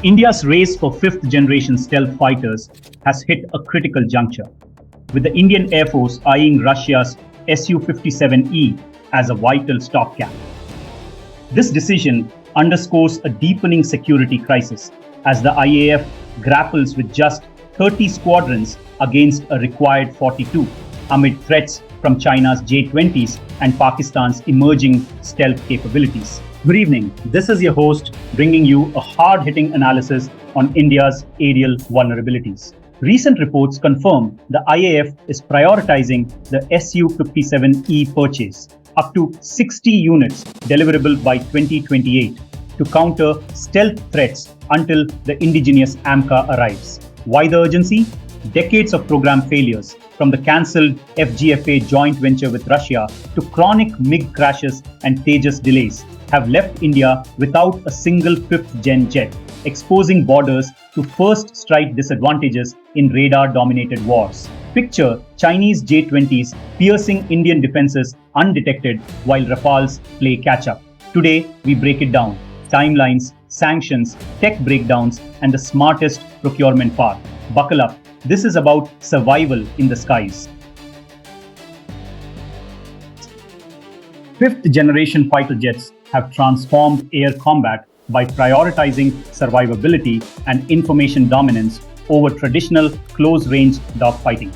India's race for fifth generation stealth fighters has hit a critical juncture, with the Indian Air Force eyeing Russia's Su-57E as a vital stopgap. This decision underscores a deepening security crisis as the IAF grapples with just 30 squadrons against a required 42 amid threats from China's J-20s and Pakistan's emerging stealth capabilities. Good evening. This is your host bringing you a hard-hitting analysis on India's aerial vulnerabilities. Recent reports confirm the IAF is prioritizing the Su-57E purchase, up to 60 units deliverable by 2028, to counter stealth threats until the indigenous AMCA arrives. Why the urgency? Decades of program failures, from the cancelled FGFA joint venture with Russia to chronic MiG crashes and Tejas delays, have left India without a single fifth-gen jet, exposing borders to first-strike disadvantages in radar-dominated wars. Picture Chinese J-20s piercing Indian defenses undetected while Rafales play catch-up. Today, we break it down: timelines, sanctions, tech breakdowns, and the smartest procurement path. Buckle up. This is about survival in the skies. Fifth-generation fighter jets have transformed air combat by prioritizing survivability and information dominance over traditional close-range dogfighting.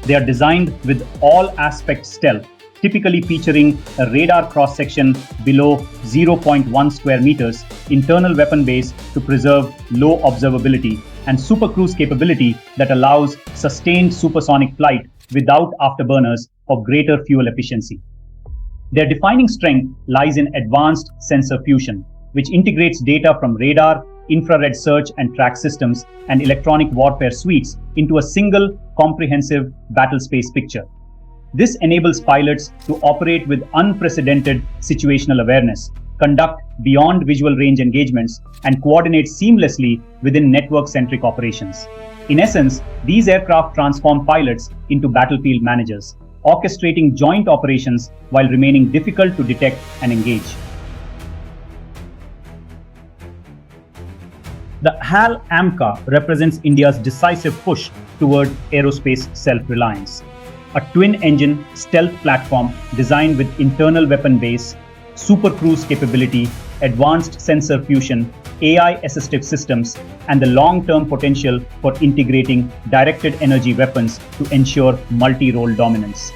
They are designed with all-aspect stealth, typically featuring a radar cross-section below 0.1 square meters, internal weapon base to preserve low observability, and supercruise capability that allows sustained supersonic flight without afterburners for greater fuel efficiency. Their defining strength lies in advanced sensor fusion, which integrates data from radar, infrared search and track systems, and electronic warfare suites into a single, comprehensive battlespace picture. This enables pilots to operate with unprecedented situational awareness, conduct beyond visual range engagements, and coordinate seamlessly within network-centric operations. In essence, these aircraft transform pilots into battlefield managers, orchestrating joint operations while remaining difficult to detect and engage. The HAL AMCA represents India's decisive push toward aerospace self-reliance. A twin-engine stealth platform designed with internal weapon base, supercruise capability, advanced sensor fusion, AI-assistive systems, and the long-term potential for integrating directed energy weapons to ensure multi-role dominance.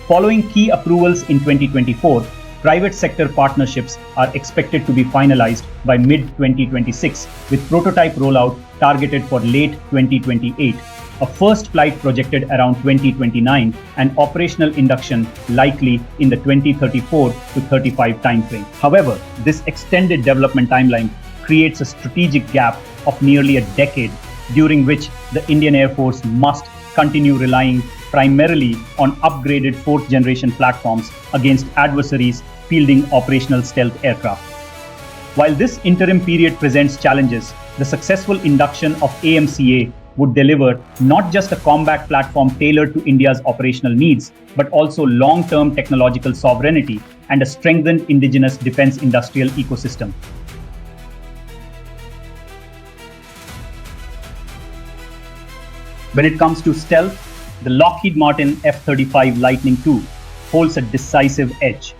Following key approvals in 2024, private sector partnerships are expected to be finalized by mid-2026, with prototype rollout targeted for late 2028, a first flight projected around 2029, and operational induction likely in the 2034 to 35 timeframe. However, this extended development timeline creates a strategic gap of nearly a decade, during which the Indian Air Force must continue relying primarily on upgraded fourth-generation platforms against adversaries fielding operational stealth aircraft. While this interim period presents challenges, the successful induction of AMCA would deliver not just a combat platform tailored to India's operational needs, but also long-term technological sovereignty and a strengthened indigenous defense industrial ecosystem. When it comes to stealth, the Lockheed Martin F-35 Lightning II holds a decisive edge.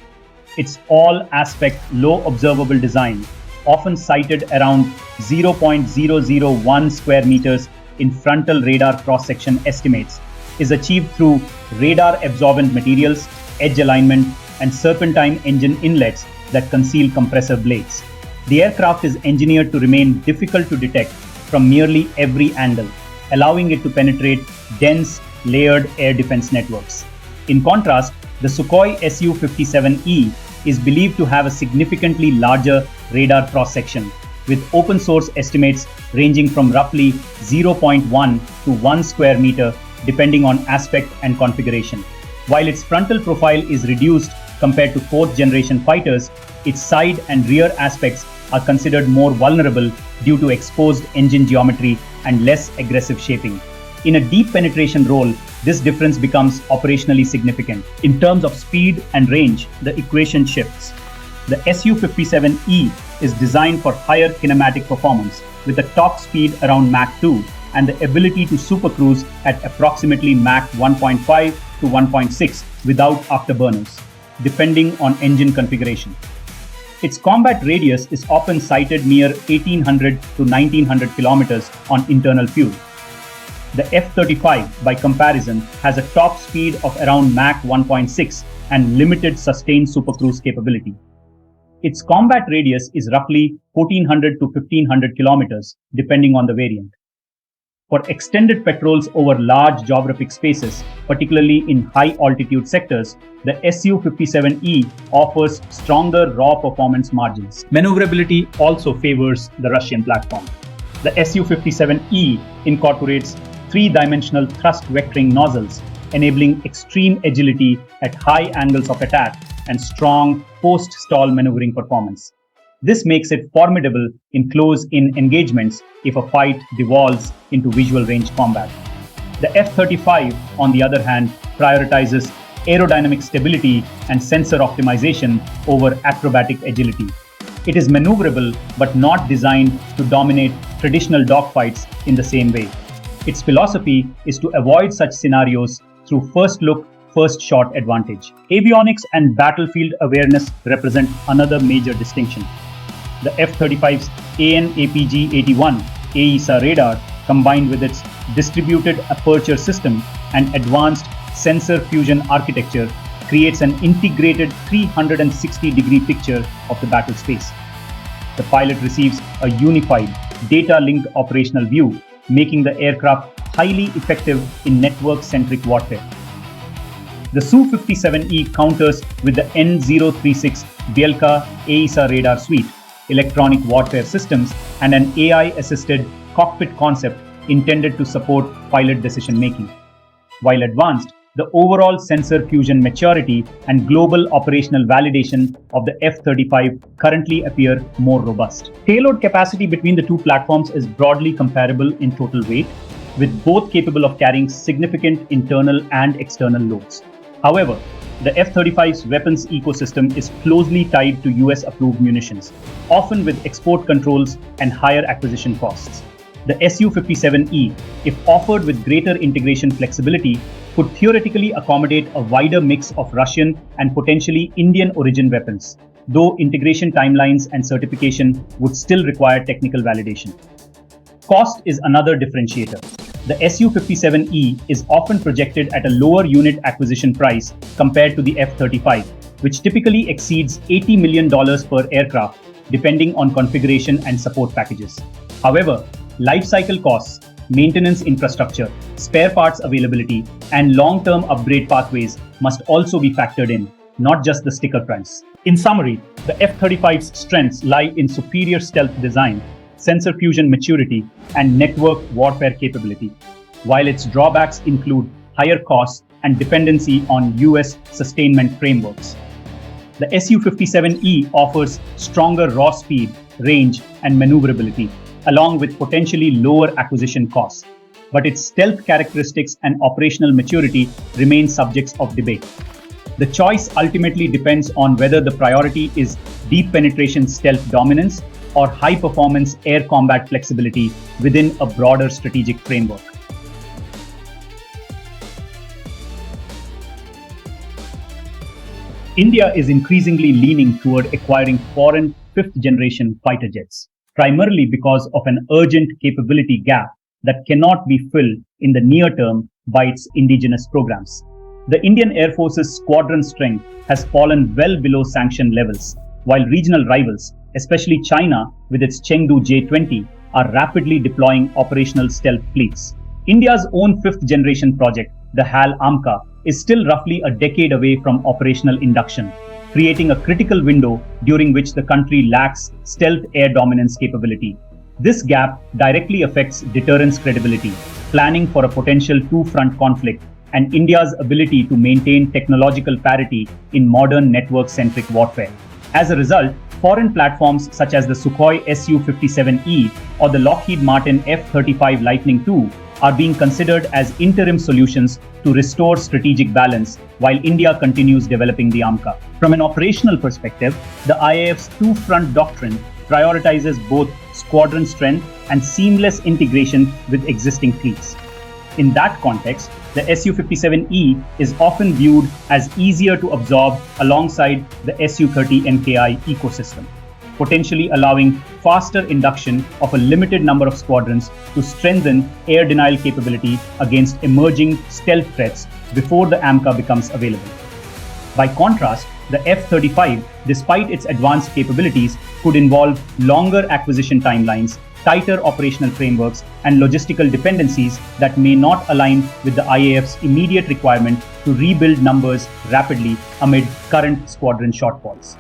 Its all-aspect, low-observable design, often sighted around 0.001 square meters in frontal radar cross-section estimates, is achieved through radar-absorbent materials, edge alignment, and serpentine engine inlets that conceal compressor blades. The aircraft is engineered to remain difficult to detect from nearly every angle, allowing it to penetrate dense, layered air defense networks. In contrast, the Sukhoi Su-57E is believed to have a significantly larger radar cross-section, with open-source estimates ranging from roughly 0.1 to 1 square meter depending on aspect and configuration. While its frontal profile is reduced compared to fourth-generation fighters, its side and rear aspects are considered more vulnerable due to exposed engine geometry and less aggressive shaping. In a deep penetration role, this difference becomes operationally significant. In terms of speed and range, the equation shifts. The Su-57E is designed for higher kinematic performance with a top speed around Mach 2 and the ability to supercruise at approximately Mach 1.5 to 1.6 without afterburners, depending on engine configuration. Its combat radius is often cited near 1800 to 1900 kilometers on internal fuel. The F-35, by comparison, has a top speed of around Mach 1.6 and limited sustained supercruise capability. Its combat radius is roughly 1400 to 1500 kilometers, depending on the variant. For extended patrols over large geographic spaces, particularly in high-altitude sectors, the Su-57E offers stronger raw performance margins. Maneuverability also favors the Russian platform. The Su-57E incorporates three-dimensional thrust vectoring nozzles, enabling extreme agility at high angles of attack and strong post-stall maneuvering performance. This makes it formidable in close-in engagements if a fight devolves into visual range combat. The F-35, on the other hand, prioritizes aerodynamic stability and sensor optimization over acrobatic agility. It is maneuverable but not designed to dominate traditional dogfights in the same way. Its philosophy is to avoid such scenarios through first look, first shot advantage. Avionics and battlefield awareness represent another major distinction. The F-35's AN/APG-81 AESA radar, combined with its distributed aperture system and advanced sensor fusion architecture, creates an integrated 360-degree picture of the battle space. The pilot receives a unified, data-linked operational view, making the aircraft highly effective in network-centric warfare. The Su-57E counters with the N036 Bielka AESA radar suite, electronic warfare systems, and an AI-assisted cockpit concept intended to support pilot decision-making. While advanced, the overall sensor fusion maturity and global operational validation of the F-35 currently appear more robust. Payload capacity between the two platforms is broadly comparable in total weight, with both capable of carrying significant internal and external loads. However, the F-35's weapons ecosystem is closely tied to US-approved munitions, often with export controls and higher acquisition costs. The Su-57E, if offered with greater integration flexibility, could theoretically accommodate a wider mix of Russian and potentially Indian origin weapons, though integration timelines and certification would still require technical validation. Cost is another differentiator. The Su-57E is often projected at a lower unit acquisition price compared to the F-35, which typically exceeds $80 million per aircraft, depending on configuration and support packages. However, lifecycle costs, maintenance infrastructure, spare parts availability, and long-term upgrade pathways must also be factored in, not just the sticker price. In summary, the F-35's strengths lie in superior stealth design, sensor fusion maturity, and network warfare capability, while its drawbacks include higher costs and dependency on US sustainment frameworks. The Su-57E offers stronger raw speed, range, and maneuverability, along with potentially lower acquisition costs, but its stealth characteristics and operational maturity remain subjects of debate. The choice ultimately depends on whether the priority is deep penetration stealth dominance or high-performance air combat flexibility within a broader strategic framework. India is increasingly leaning toward acquiring foreign fifth-generation fighter jets, primarily because of an urgent capability gap that cannot be filled in the near term by its indigenous programs. The Indian Air Force's squadron strength has fallen well below sanction levels, while regional rivals, especially China with its Chengdu J-20, are rapidly deploying operational stealth fleets. India's own fifth-generation project, the HAL AMCA, is still roughly a decade away from operational induction, creating a critical window during which the country lacks stealth air dominance capability. This gap directly affects deterrence credibility, planning for a potential two-front conflict, and India's ability to maintain technological parity in modern network-centric warfare. As a result, foreign platforms such as the Sukhoi Su-57E or the Lockheed Martin F-35 Lightning II are being considered as interim solutions to restore strategic balance while India continues developing the AMCA. From an operational perspective, the IAF's two-front doctrine prioritizes both squadron strength and seamless integration with existing fleets. In that context, the Su-57E is often viewed as easier to absorb alongside the Su-30 MKI ecosystem, potentially allowing faster induction of a limited number of squadrons to strengthen air denial capability against emerging stealth threats before the AMCA becomes available. By contrast, the F-35, despite its advanced capabilities, could involve longer acquisition timelines, tighter operational frameworks, and logistical dependencies that may not align with the IAF's immediate requirement to rebuild numbers rapidly amid current squadron shortfalls.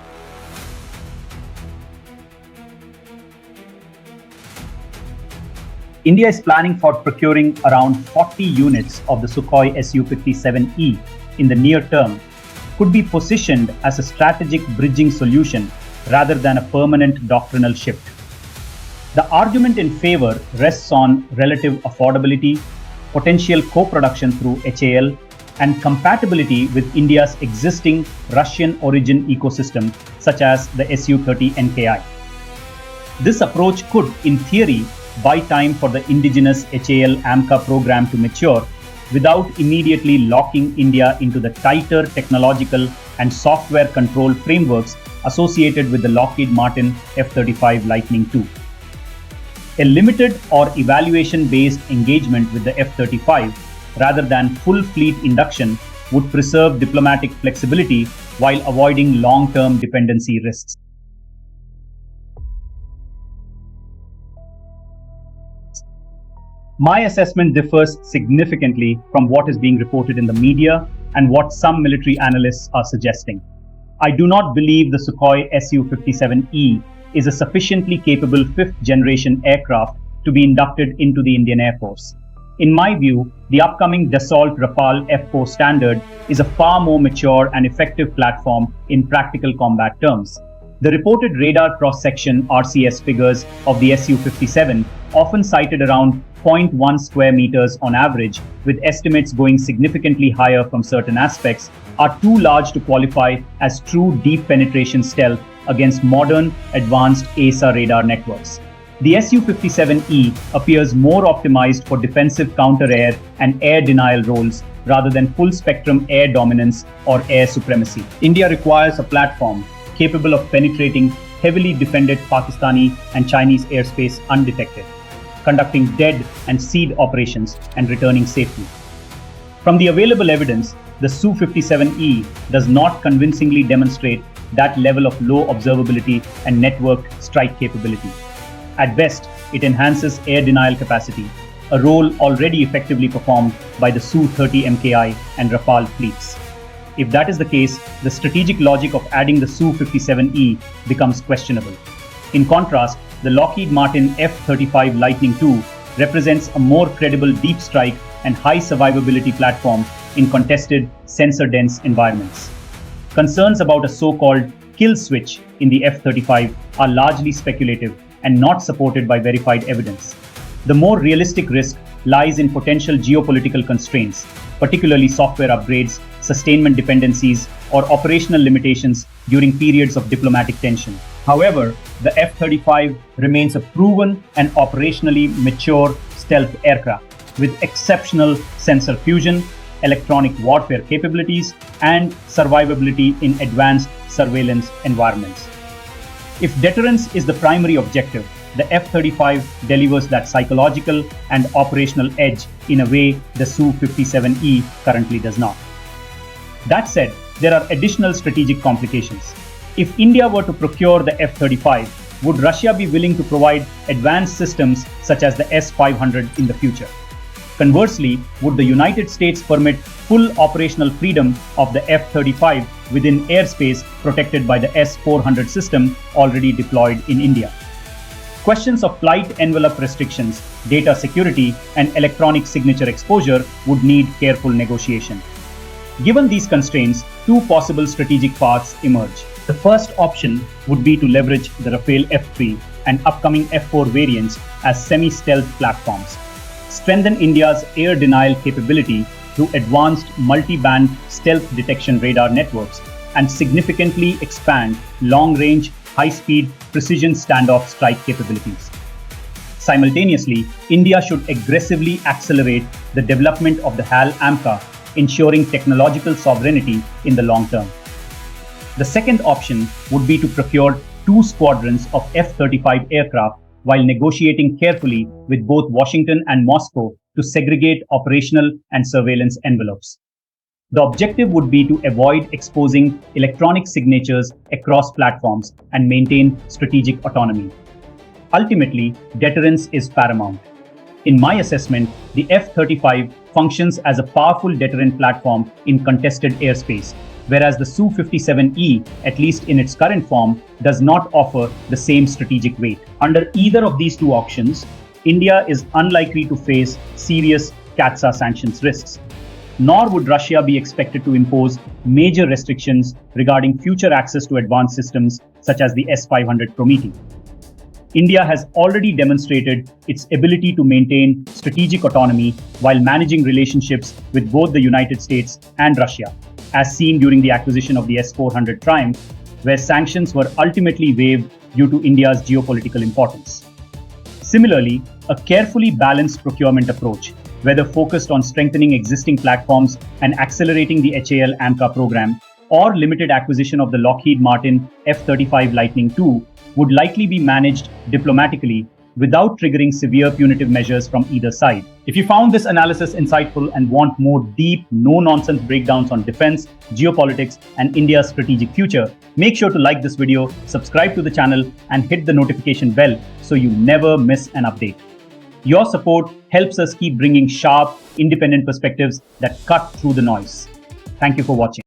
India is planning for procuring around 40 units of the Sukhoi Su-57E in the near term, could be positioned as a strategic bridging solution rather than a permanent doctrinal shift. The argument in favor rests on relative affordability, potential co-production through HAL, and compatibility with India's existing Russian origin ecosystem, such as the Su-30 NKI. This approach could, in theory, buy time for the indigenous HAL AMCA program to mature without immediately locking India into the tighter technological and software control frameworks associated with the Lockheed Martin F-35 Lightning II. A limited or evaluation-based engagement with the F-35 rather than full fleet induction would preserve diplomatic flexibility while avoiding long-term dependency risks. My assessment differs significantly from what is being reported in the media and what some military analysts are suggesting. I do not believe the Sukhoi Su-57E is a sufficiently capable fifth-generation aircraft to be inducted into the Indian Air Force. In my view, the upcoming Dassault Rafale F4 standard is a far more mature and effective platform in practical combat terms. The reported radar cross-section RCS figures of the Su-57, often cited around 0.1 square meters on average, with estimates going significantly higher from certain aspects, are too large to qualify as true deep penetration stealth against modern, advanced AESA radar networks. The Su-57E appears more optimized for defensive counter-air and air denial roles rather than full-spectrum air dominance or air supremacy. India requires a platform capable of penetrating heavily defended Pakistani and Chinese airspace undetected, conducting dead and seed operations and returning safely. From the available evidence, the Su-57E does not convincingly demonstrate that level of low observability and networked strike capability. At best, it enhances air denial capacity, a role already effectively performed by the Su-30 MKI and Rafale fleets. If that is the case, the strategic logic of adding the Su-57E becomes questionable. In contrast, the Lockheed Martin F-35 Lightning II represents a more credible deep strike and high survivability platform in contested, sensor-dense environments. Concerns about a so-called kill switch in the F-35 are largely speculative and not supported by verified evidence. The more realistic risk lies in potential geopolitical constraints, particularly software upgrades, sustainment dependencies, or operational limitations during periods of diplomatic tension. However, the F-35 remains a proven and operationally mature stealth aircraft with exceptional sensor fusion, electronic warfare capabilities, and survivability in advanced surveillance environments. If deterrence is the primary objective, the F-35 delivers that psychological and operational edge in a way the Su-57E currently does not. That said, there are additional strategic complications. If India were to procure the F-35, would Russia be willing to provide advanced systems such as the S-500 in the future? Conversely, would the United States permit full operational freedom of the F-35 within airspace protected by the S-400 system already deployed in India? Questions of flight envelope restrictions, data security, and electronic signature exposure would need careful negotiation. Given these constraints, two possible strategic paths emerge. The first option would be to leverage the Rafale F3 and upcoming F4 variants as semi-stealth platforms. strengthen India's air denial capability through advanced multi-band stealth detection radar networks, and significantly expand long-range, high-speed, precision standoff strike capabilities. Simultaneously, India should aggressively accelerate the development of the HAL AMCA, ensuring technological sovereignty in the long term. The second option would be to procure 2 squadrons of F-35 aircraft while negotiating carefully with both Washington and Moscow to segregate operational and surveillance envelopes. The objective would be to avoid exposing electronic signatures across platforms and maintain strategic autonomy. Ultimately, deterrence is paramount. In my assessment, the F-35 functions as a powerful deterrent platform in contested airspace, whereas the Su-57E, at least in its current form, does not offer the same strategic weight. Under either of these two options, India is unlikely to face serious CAATSA sanctions risks. Nor would Russia be expected to impose major restrictions regarding future access to advanced systems such as the S-500 Prometheus. India has already demonstrated its ability to maintain strategic autonomy while managing relationships with both the United States and Russia, as seen during the acquisition of the S-400 Triumph, where sanctions were ultimately waived due to India's geopolitical importance. Similarly, a carefully balanced procurement approach, whether focused on strengthening existing platforms and accelerating the HAL AMCA program, or limited acquisition of the Lockheed Martin F-35 Lightning II, would likely be managed diplomatically without triggering severe punitive measures from either side. If you found this analysis insightful and want more deep, no-nonsense breakdowns on defense, geopolitics, and India's strategic future, make sure to like this video, subscribe to the channel, and hit the notification bell so you never miss an update. Your support helps us keep bringing sharp, independent perspectives that cut through the noise. Thank you for watching.